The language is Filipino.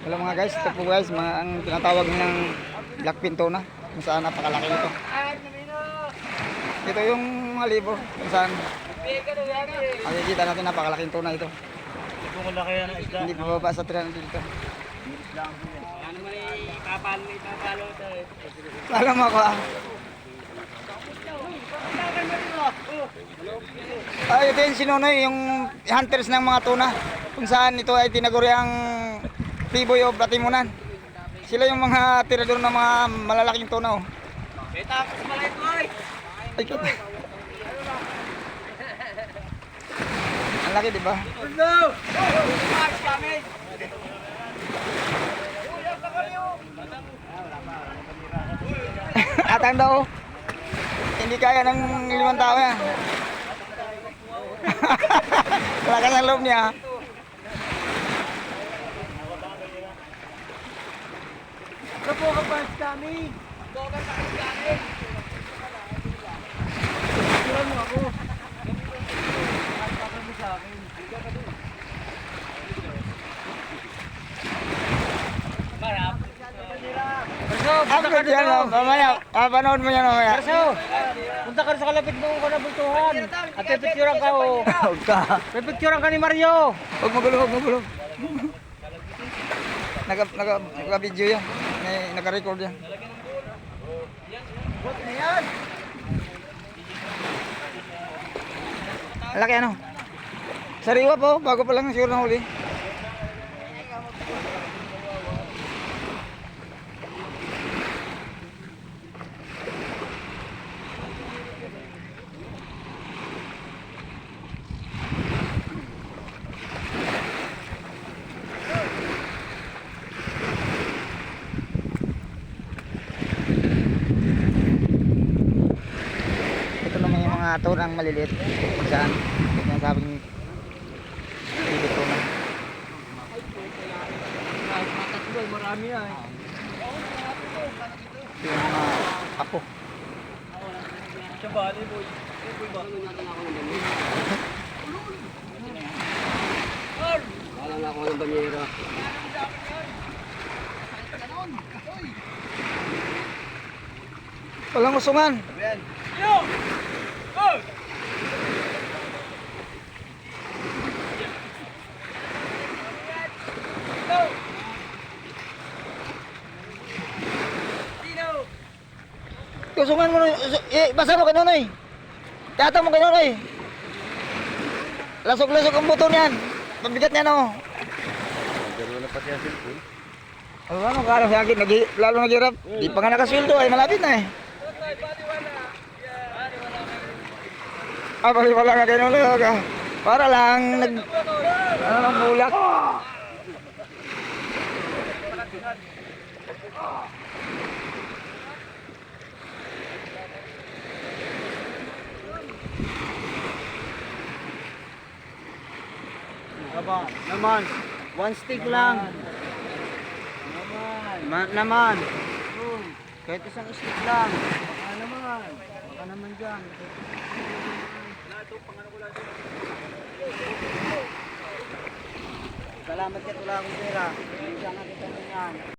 Hello mga guys, ito po guys, ang tinatawag nilang black pin tuna, kung saan napakalaki nito. Ito yung mga libo, kung saan makikita natin napakalaking tuna ito. Ito ko laki yan ang isda. Hindi pa baba sa 300 dito. Ano man ipapalo ito eh. Alam mo ako ito yung sinunoy, yung hunters ng mga tuna, kung saan ito ay tinaguri ang Tiboy o Platimunan. Sila yung mga tirador ng mga malalaking tuna. May tapos pala ito ay. Ay, kat. Ang laki, di ba? No! Atang daw. Hindi kaya ng 5 tao yan. Lakas ang loob niya. Kapo ka pa kami. Tira mo ako. Marap. Upload yan, mamaya. Panood mo yan mamaya. Karso, punta ka sa kalapit mo ko na bultuhan. At pipicturean ka o. Huwag ka. Pipicturean ka ni Mario. Huwag magulo, huwag magulo. Naka-video yan. Naka-record yan. What na yan? Ang laki ano? Sariwa po, bago pa lang sure na huli. Ito naman yung mga tunang maliliit. Saan? Yung sabing bibit tuna. Matatlo, marami yan. Yung mga apo. Sa bali boy. Wala na ako ng banyera. Walang usungan. Yo! Oh! Usungan mo. Basa mo kay Nonoy. Tiyata mo kay Nonoy. Lasok-lasok ang buto niyan. Mabigat niyan o. Garo na pati ang cellphone. Ano kala sa akin, lalo naghirap. Di pa nga nakasweldo ay malapit na eh. Paliwala nga kayo ka. Para lang ano lang bulak. Aba, naman. One stick lang. Naman. Kahit isang stick lang. Baka naman. Baka naman dyan. Salamat ka tula akong pera. Hindi siya nakita mo yan.